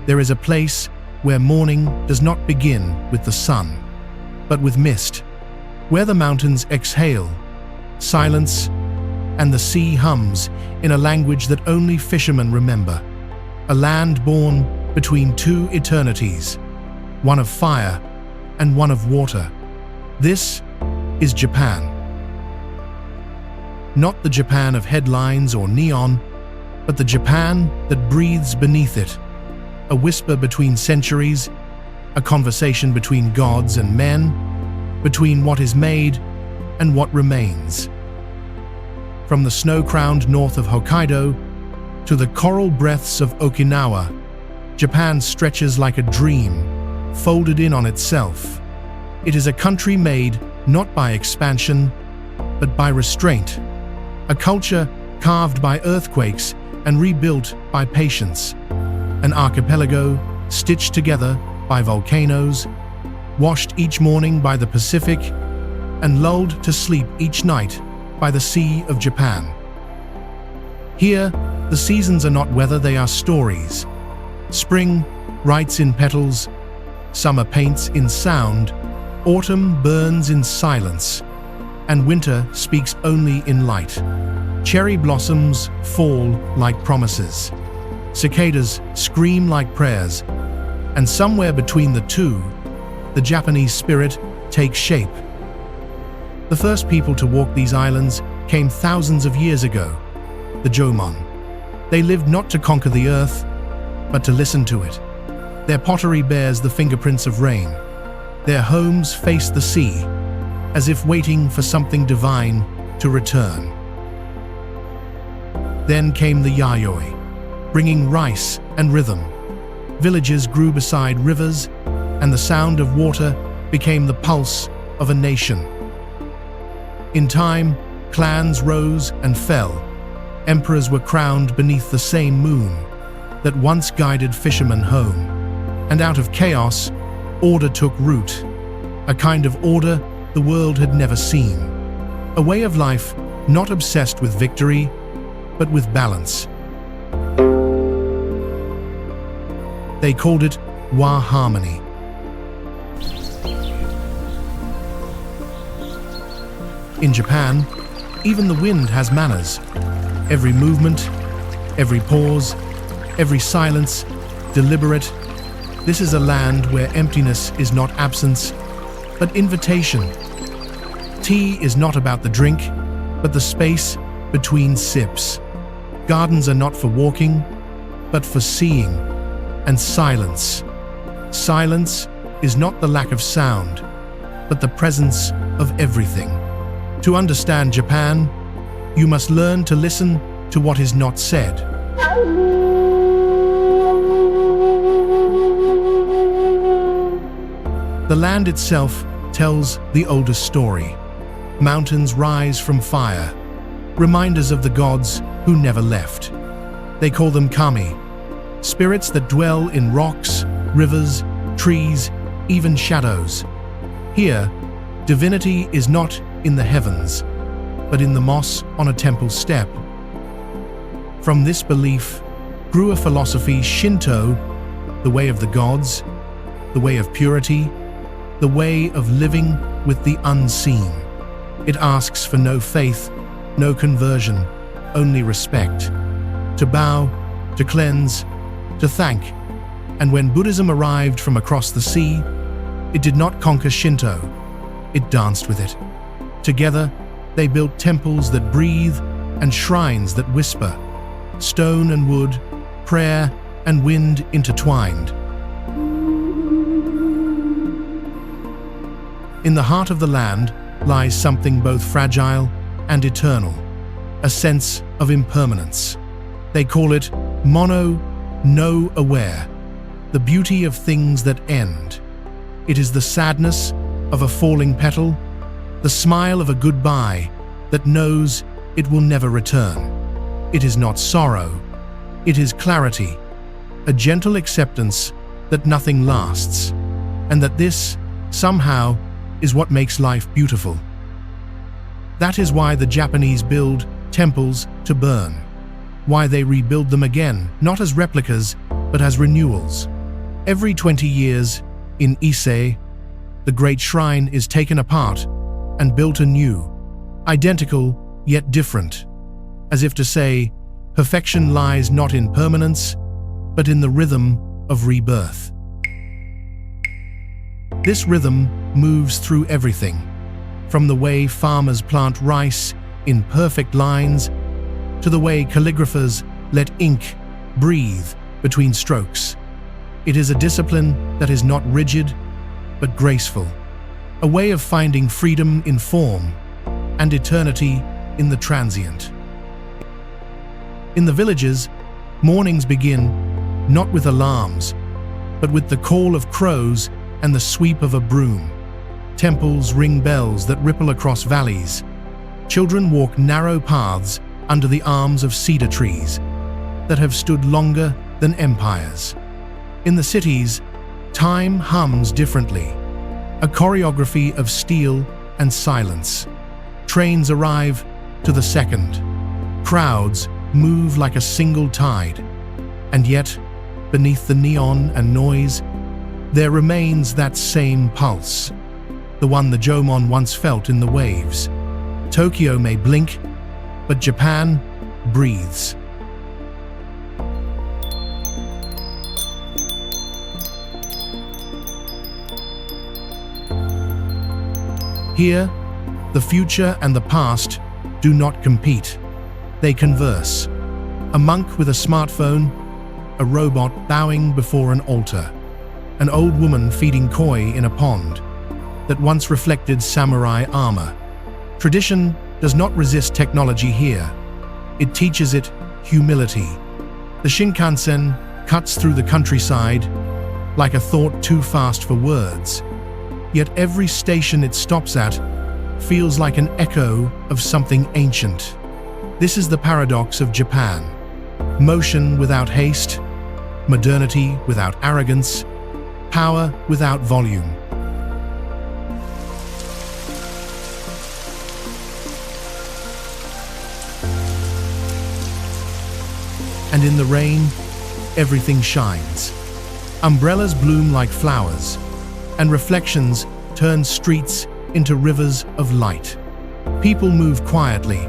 There is a place where morning does not begin with the sun, but with mist, where the mountains exhale, silence, and the sea hums in a language that only fishermen remember. A land born between two eternities, one of fire and one of water. This is Japan. Not the Japan of headlines or neon, but the Japan that breathes beneath it. A whisper between centuries, a conversation between gods and men, between what is made and what remains. From the snow-crowned north of Hokkaido to the coral breaths of Okinawa, Japan stretches like a dream, folded in on itself. It is a country made not by expansion, but by restraint. A culture carved by earthquakes and rebuilt by patience. An archipelago stitched together by volcanoes, washed each morning by the Pacific, and lulled to sleep each night by the Sea of Japan. Here, the seasons are not weather, they are stories. Spring writes in petals, summer paints in sound, autumn burns in silence, and winter speaks only in light. Cherry blossoms fall like promises. Cicadas scream like prayers, and somewhere between the two, the Japanese spirit takes shape. The first people to walk these islands came thousands of years ago, the Jomon. They lived not to conquer the earth, but to listen to it. Their pottery bears the fingerprints of rain. Their homes face the sea, as if waiting for something divine to return. Then came the Yayoi, bringing rice and rhythm. Villages grew beside rivers, and the sound of water became the pulse of a nation. In time, clans rose and fell. Emperors were crowned beneath the same moon that once guided fishermen home. And out of chaos, order took root, a kind of order the world had never seen. A way of life not obsessed with victory, but with balance. They called it Wa Harmony. In Japan, even the wind has manners. Every movement, every pause, every silence, deliberate. This is a land where emptiness is not absence, but invitation. Tea is not about the drink, but the space between sips. Gardens are not for walking, but for seeing. And silence. Silence is not the lack of sound, but the presence of everything. To understand Japan, you must learn to listen to what is not said. The land itself tells the oldest story. Mountains rise from fire, reminders of the gods who never left. They call them kami, spirits that dwell in rocks, rivers, trees, even shadows. Here, divinity is not in the heavens, but in the moss on a temple step. From this belief grew a philosophy, Shinto, the way of the gods, the way of purity, the way of living with the unseen. It asks for no faith, no conversion, only respect. To bow, to cleanse, to thank. And when Buddhism arrived from across the sea, it did not conquer Shinto, it danced with it. Together, they built temples that breathe and shrines that whisper. Stone and wood, prayer and wind intertwined. In the heart of the land lies something both fragile and eternal, a sense of impermanence. They call it mono no aware, the beauty of things that end. It is the sadness of a falling petal, the smile of a goodbye that knows it will never return. It is not sorrow, it is clarity, a gentle acceptance that nothing lasts, and that this, somehow, is what makes life beautiful. That is why the Japanese build temples to burn, why they rebuild them again, not as replicas, but as renewals. Every 20 years, in Ise, the great shrine is taken apart and built anew, identical yet different, as if to say, perfection lies not in permanence, but in the rhythm of rebirth. This rhythm moves through everything, from the way farmers plant rice in perfect lines to the way calligraphers let ink breathe between strokes. It is a discipline that is not rigid, but graceful, a way of finding freedom in form and eternity in the transient. In the villages, mornings begin not with alarms, but with the call of crows and the sweep of a broom. Temples ring bells that ripple across valleys. Children walk narrow paths under the arms of cedar trees that have stood longer than empires. In the cities, time hums differently, a choreography of steel and silence. Trains arrive to the second. Crowds move like a single tide. And yet, beneath the neon and noise, there remains that same pulse, the one the Jomon once felt in the waves. Tokyo may blink, but Japan breathes. Here, the future and the past do not compete. They converse. A monk with a smartphone, a robot bowing before an altar, an old woman feeding koi in a pond that once reflected samurai armor. Tradition does not resist technology here. It teaches it humility. The Shinkansen cuts through the countryside like a thought too fast for words. Yet every station it stops at feels like an echo of something ancient. This is the paradox of Japan. Motion without haste, modernity without arrogance, power without volume. And in the rain, everything shines. Umbrellas bloom like flowers, and reflections turn streets into rivers of light. People move quietly,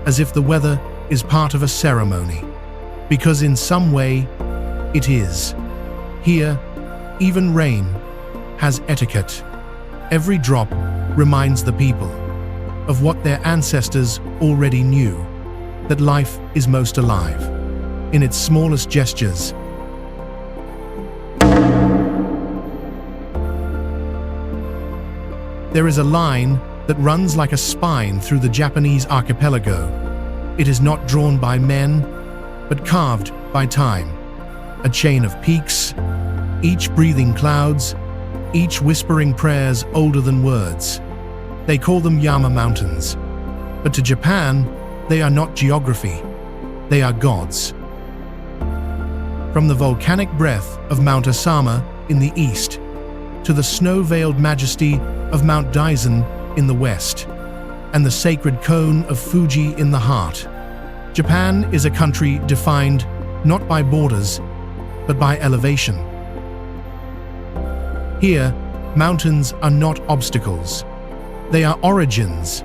as if the weather is part of a ceremony, because in some way, it is. Here, even rain has etiquette. Every drop reminds the people of what their ancestors already knew, that life is most alive in its smallest gestures. There is a line that runs like a spine through the Japanese archipelago. It is not drawn by men, but carved by time. A chain of peaks, each breathing clouds, each whispering prayers older than words. They call them Yama Mountains. But to Japan, they are not geography. They are gods. From the volcanic breath of Mount Asama in the east, to the snow-veiled majesty of Mount Daisen in the west, and the sacred cone of Fuji in the heart, Japan is a country defined not by borders, but by elevation. Here, mountains are not obstacles. They are origins.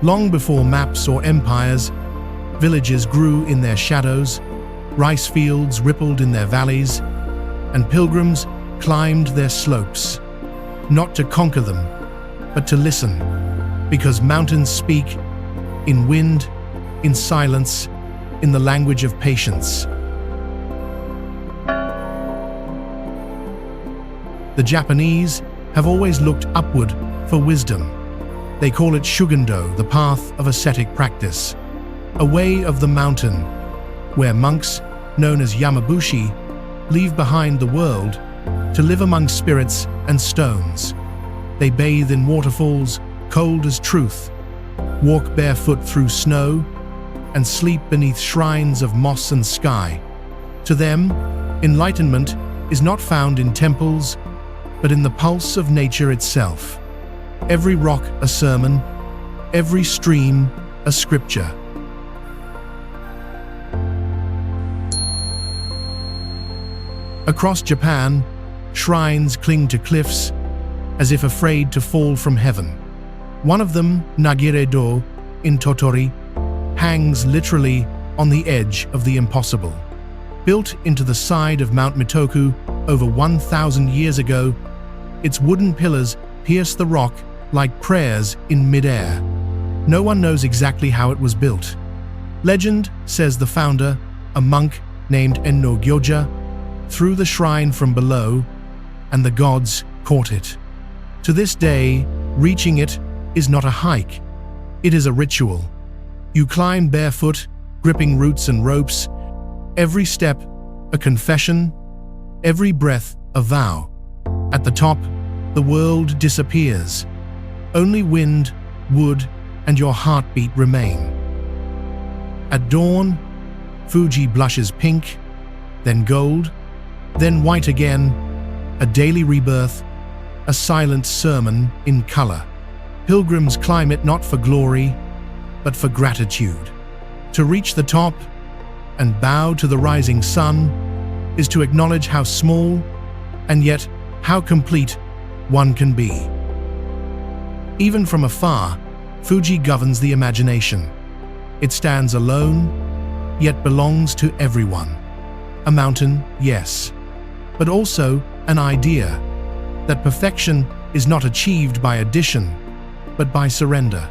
Long before maps or empires, villages grew in their shadows, rice fields rippled in their valleys, and pilgrims climbed their slopes, not to conquer them, but to listen, because mountains speak in wind, in silence, in the language of patience. The Japanese have always looked upward for wisdom. They call it Shugendo, the path of ascetic practice, a way of the mountain, where monks, known as Yamabushi, leave behind the world to live among spirits and stones. They bathe in waterfalls cold as truth, walk barefoot through snow, and sleep beneath shrines of moss and sky. To them, enlightenment is not found in temples, but in the pulse of nature itself. Every rock a sermon, every stream a scripture. Across Japan, shrines cling to cliffs, as if afraid to fall from heaven. One of them, Nagire-do, in Totori, hangs literally on the edge of the impossible. Built into the side of Mount Mitoku over 1,000 years ago, its wooden pillars pierce the rock like prayers in midair. No one knows exactly how it was built. Legend says the founder, a monk named Enno Gyoja, threw the shrine from below, and the gods caught it. To this day, reaching it is not a hike, it is a ritual. You climb barefoot, gripping roots and ropes, every step a confession, every breath a vow. At the top, the world disappears. Only wind, wood, and your heartbeat remain. At dawn, Fuji blushes pink, then gold, then white again, a daily rebirth, a silent sermon in color. Pilgrims climb it not for glory, but for gratitude. To reach the top and bow to the rising sun is to acknowledge how small and yet how complete one can be. Even from afar, Fuji governs the imagination. It stands alone, yet belongs to everyone. A mountain, yes, but also an idea that perfection is not achieved by addition, but by surrender.